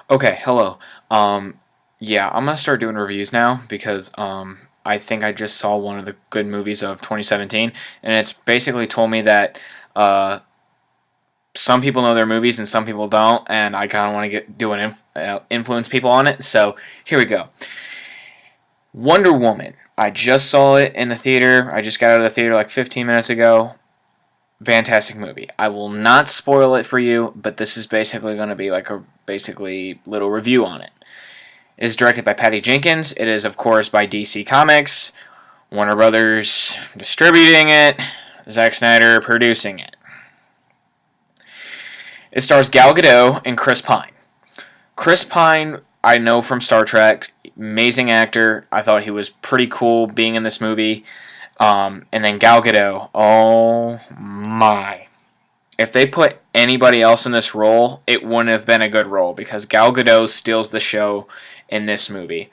Okay, hello. Yeah, I'm gonna start doing reviews now because I think I just saw one of the good movies of 2017, and it's basically told me that uh, some people know their movies and some people don't, and I kind of want to get do an influence people on it. So here we go. Wonder Woman. I just saw it in the theater. I just got out of the theater like 15 minutes ago. Fantastic movie. I will not spoil it for you, but this is basically going to be like a basically little review on it. It is directed by Patty Jenkins. It is, of course, by DC Comics, Warner Brothers distributing it, Zack Snyder producing it. It stars Gal Gadot and Chris Pine. Chris Pine, I know from Star Trek, amazing actor. I thought he was pretty cool being in this movie. And then Gal Gadot, oh my. If they put anybody else in this role, it wouldn't have been a good role because Gal Gadot steals the show in this movie.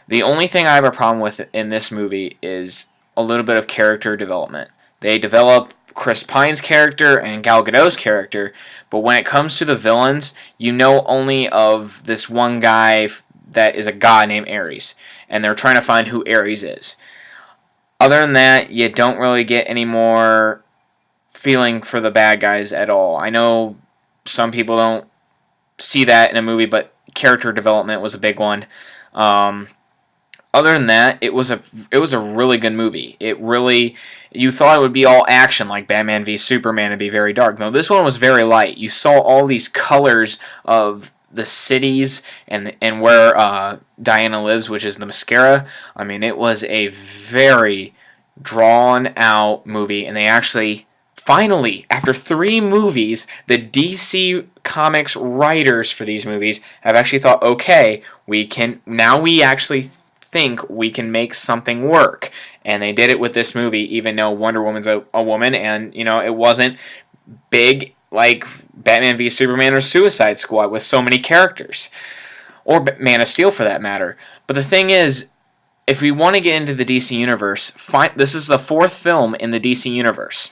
The only thing I have a problem with in this movie is a little bit of character development. They develop Chris Pine's character and Gal Gadot's character, but when it comes to the villains, you know only of this one guy that is a god named Ares, and they're trying to find who Ares is. Other than that, you don't really get any more feeling for the bad guys at all. I know some people don't see that in a movie, but character development was a big one. Um, Other than that, it was a really good movie. It really you thought it would be all action like Batman v Superman and be very dark. No, this one was very light. You saw all these colors of the cities and where Diana lives, which is the Mascara. I mean, it was a very drawn out movie, and they actually finally, after 3 movies, the DC Comics writers for these movies have actually thought, okay, we actually think we can make something work. And they did it with this movie, even though Wonder Woman's a woman, and it wasn't big like Batman v Superman or Suicide Squad with so many characters, or Man of Steel for that matter. But the thing is, if we want to get into the DC universe, this is the 4th film in the DC universe.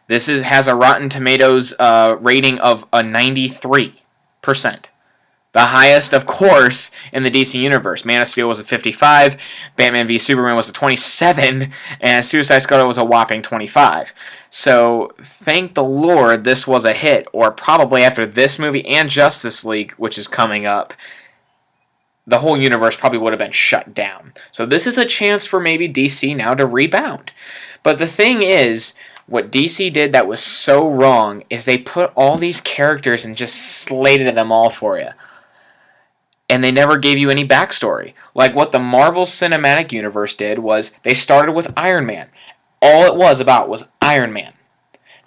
Has a Rotten Tomatoes rating of a 93%. The highest, of course, in the DC universe. Man of Steel was a 55, Batman v Superman was a 27, and Suicide Squad was a whopping 25. So, thank the Lord this was a hit, or probably after this movie and Justice League, which is coming up, the whole universe probably would have been shut down. So this is a chance for maybe DC now to rebound. But the thing is, what DC did that was so wrong is they put all these characters and just slated them all for you. And they never gave you any backstory. Like what the Marvel Cinematic Universe did was they started with Iron Man. All it was about was Iron Man.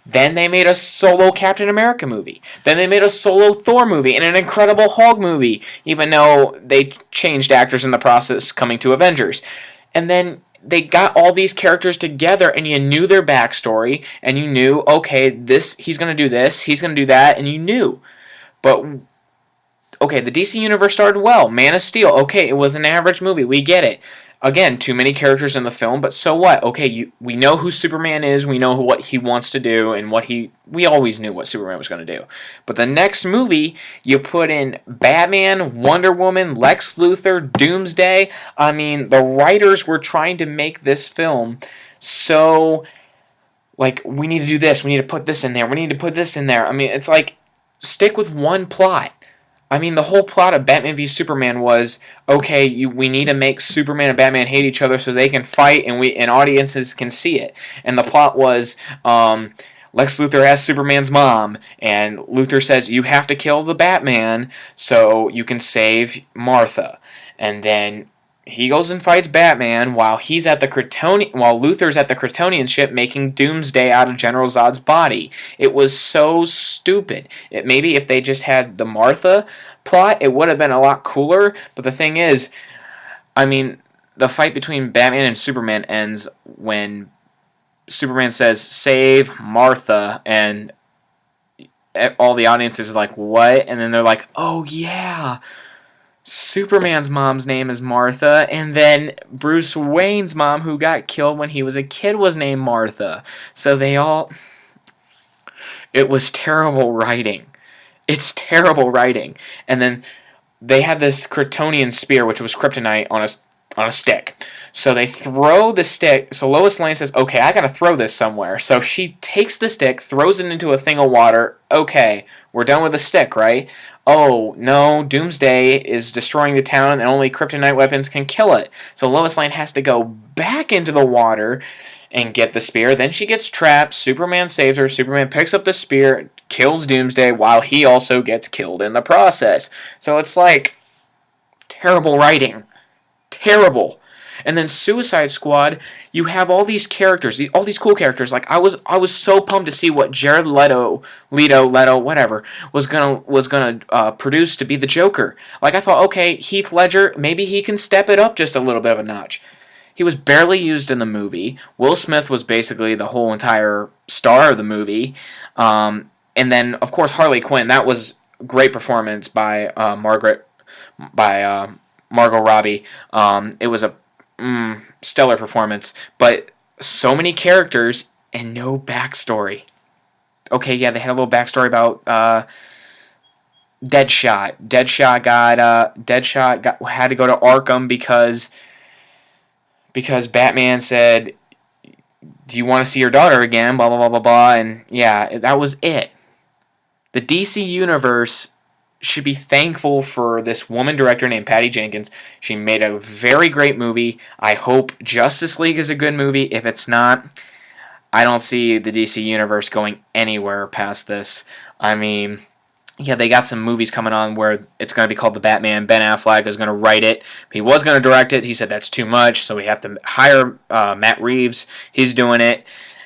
Then they made a solo Captain America movie. Then they made a solo Thor movie and an Incredible Hulk movie, even though they changed actors in the process coming to Avengers. And then they got all these characters together and you knew their backstory and you knew, okay, he's going to do this, he's going to do that, and you knew. But okay, the DC Universe started well. Man of Steel, okay, it was an average movie. We get it. Again, too many characters in the film, but so what? Okay, we know who Superman is. We know what he wants to do, and we always knew what Superman was going to do. But the next movie, you put in Batman, Wonder Woman, Lex Luthor, Doomsday. I mean, the writers were trying to make this film so, like, we need to do this. We need to put this in there. We need to put this in there. I mean, it's like, stick with one plot. I mean, the whole plot of Batman v Superman was, okay, we need to make Superman and Batman hate each other so they can fight and audiences can see it. And the plot was, Lex Luthor has Superman's mom, and Luthor says, you have to kill the Batman so you can save Martha. And then he goes and fights Batman while Luthor's at the Kryptonian ship making Doomsday out of General Zod's body. It was so stupid. Maybe if they just had the Martha plot, it would have been a lot cooler. But the thing is, I mean, the fight between Batman and Superman ends when Superman says, "Save Martha," and all the audiences are like, "What?" And then they're like, "Oh yeah, Superman's mom's name is Martha, and then Bruce Wayne's mom, who got killed when he was a kid, was named Martha." So It was terrible writing. It's terrible writing. And then they had this Kryptonian spear, which was kryptonite on a stick. So they throw the stick. So Lois Lane says, "Okay, I gotta throw this somewhere." So she takes the stick, throws it into a thing of water. Okay, we're done with the stick, right? Oh no, Doomsday is destroying the town, and only kryptonite weapons can kill it. So Lois Lane has to go back into the water and get the spear. Then she gets trapped. Superman saves her. Superman picks up the spear, kills Doomsday, while he also gets killed in the process. So it's like terrible writing. Terrible. And then Suicide Squad, you have all these characters, all these cool characters. Like I was so pumped to see what Jared Leto, whatever, was gonna produce to be the Joker. Like I thought, okay, Heath Ledger, maybe he can step it up just a little bit of a notch. He was barely used in the movie. Will Smith was basically the whole entire star of the movie. And then, of course, Harley Quinn. That was a great performance by Margot Robbie. It was a stellar performance. But so many characters and no backstory. Okay, yeah, they had a little backstory about Deadshot. Deadshot had to go to Arkham because Batman said, "Do you want to see your daughter again?" Blah, blah, blah, blah, blah. And yeah, that was it. The DC Universe should be thankful for this woman director named Patty Jenkins. She made a very great movie. I hope Justice League is a good movie. If it's not, I don't see the DC Universe going anywhere past this. I mean, yeah, they got some movies coming on where it's going to be called The Batman. Ben Affleck is going to write it. He was going to direct it. He said that's too much, so we have to hire Matt Reeves. He's doing it.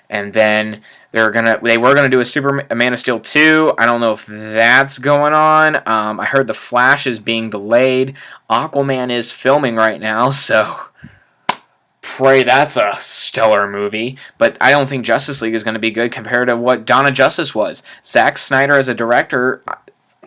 And then they were gonna do a Man of Steel 2. I don't know if that's going on. I heard The Flash is being delayed. Aquaman is filming right now, so pray that's a stellar movie. But I don't think Justice League is going to be good compared to what Dawn of Justice was. Zack Snyder as a director,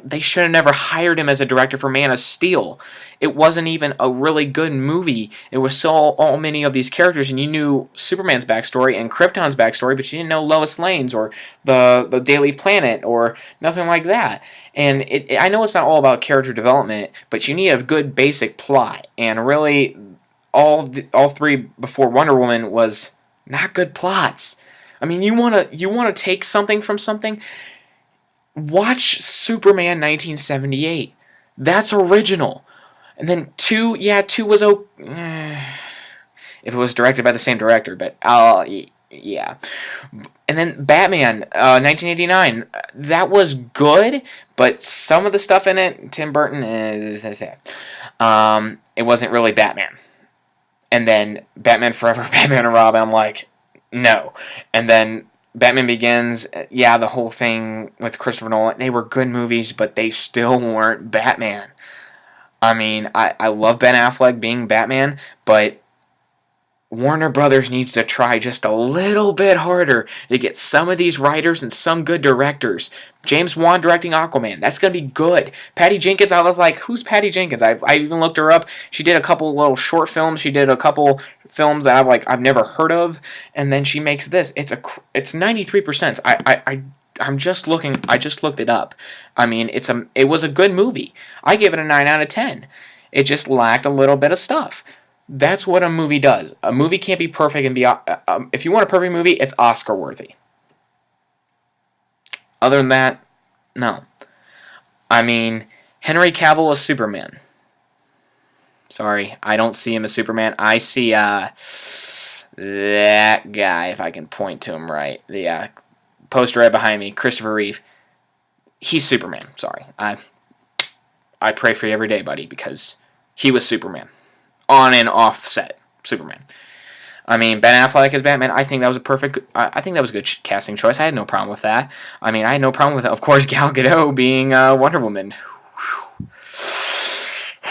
they should have never hired him as a director for Man of Steel. It wasn't even a really good movie. It was so all many of these characters, and you knew Superman's backstory and Krypton's backstory, but you didn't know Lois Lane's or the Daily Planet or nothing like that. And I know it's not all about character development, but you need a good basic plot. And really, all three before Wonder Woman was not good plots. I mean, you wanna take something from something. Watch Superman 1978. That's original. And then 2 was if it was directed by the same director, but yeah. And then Batman 1989. That was good, but some of the stuff in it, Tim Burton it wasn't really Batman. And then Batman Forever, Batman and Robin, I'm like, no. And then Batman Begins, yeah, the whole thing with Christopher Nolan, they were good movies, but they still weren't Batman. I mean, I love Ben Affleck being Batman, but Warner Brothers needs to try just a little bit harder to get some of these writers and some good directors. James Wan directing Aquaman, that's going to be good. Patty Jenkins, I was like, who's Patty Jenkins? I even looked her up. She did a couple little short films. She did a couple films that I've never heard of, and then she makes this. It's 93%. I just looked it up. I mean, it was a good movie. I give it a 9 out of 10. It just lacked a little bit of stuff. That's what a movie does. A movie can't be perfect and be. If you want a perfect movie, it's Oscar worthy. Other than that, no. I mean, Henry Cavill is Superman. Sorry, I don't see him as Superman. I see that guy, if I can point to him right. The poster right behind me, Christopher Reeve. He's Superman. Sorry, I pray for you every day, buddy, because he was Superman. On and off set, Superman. I mean, Ben Affleck as Batman, I think that was I think that was a good casting choice. I had no problem with that. I mean, I had no problem with, of course, Gal Gadot being Wonder Woman.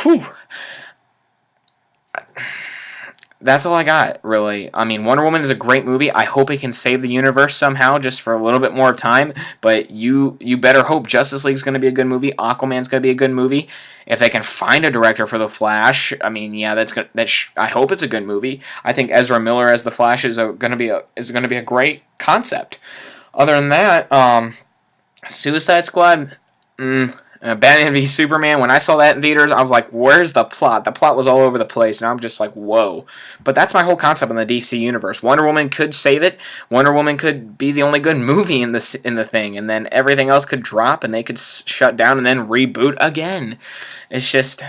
Whew. That's all I got, really. I mean, Wonder Woman is a great movie. I hope it can save the universe somehow just for a little bit more of time. But you better hope Justice League's going to be a good movie. Aquaman's going to be a good movie. If they can find a director for The Flash, I mean, yeah, I hope it's a good movie. I think Ezra Miller as The Flash is going to be a great concept. Other than that, Suicide Squad, Batman v Superman. When I saw that in theaters, I was like, "Where's the plot?" The plot was all over the place, and I'm just like, "Whoa!" But that's my whole concept in the DC universe. Wonder Woman could save it. Wonder Woman could be the only good movie in the thing, and then everything else could drop, and they could shut down and then reboot again. It's just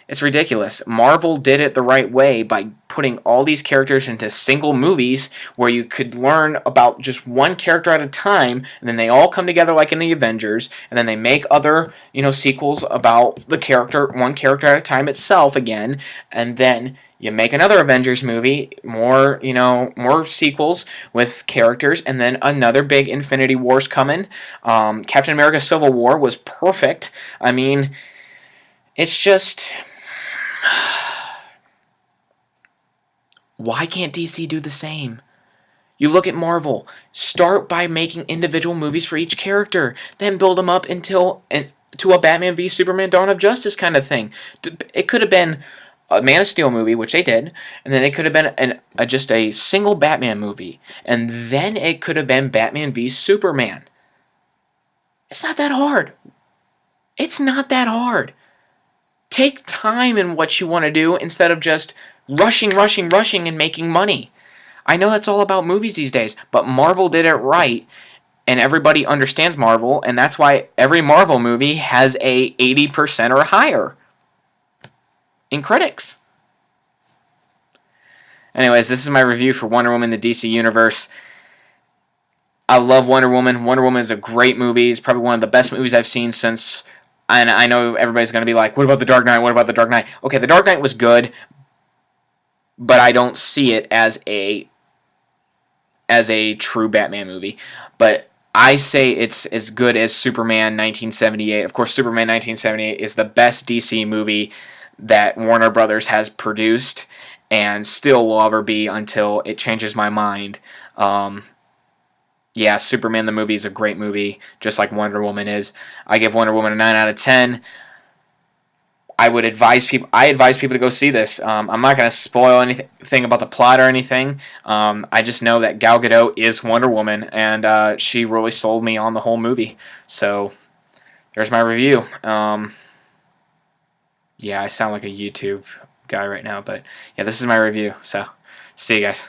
it's ridiculous. Marvel did it the right way by putting all these characters into single movies where you could learn about just one character at a time, and then they all come together like in the Avengers, and then they make other, sequels about the character, one character at a time itself again, and then you make another Avengers movie, more sequels with characters, and then another big Infinity War's coming. Captain America Civil War was perfect. I mean, it's just why can't DC do the same? You look at Marvel. Start by making individual movies for each character, then build them up to a Batman v Superman: Dawn of Justice kind of thing. It could have been a Man of Steel movie, which they did, and then it could have been just a single Batman movie, and then it could have been Batman v Superman. It's not that hard. It's not that hard. Take time in what you want to do instead of just rushing, and making money. I know that's all about movies these days, but Marvel did it right, and everybody understands Marvel, and that's why every Marvel movie has a 80% or higher in critics. Anyways, this is my review for Wonder Woman, the DC Universe. I love Wonder Woman. Wonder Woman is a great movie. It's probably one of the best movies I've seen since... And I know everybody's going to be like, what about The Dark Knight? What about The Dark Knight? Okay, The Dark Knight was good, but I don't see it as a true Batman movie. But I say it's as good as Superman 1978. Of course, Superman 1978 is the best DC movie that Warner Brothers has produced and still will ever be until it changes my mind. Yeah, Superman the movie is a great movie, just like Wonder Woman is. I give Wonder Woman a 9 out of 10. I advise people to go see this. I'm not going to spoil anything about the plot or anything. I just know that Gal Gadot is Wonder Woman, and she really sold me on the whole movie. So there's my review. Yeah, I sound like a YouTube guy right now, but yeah, this is my review. So see you guys.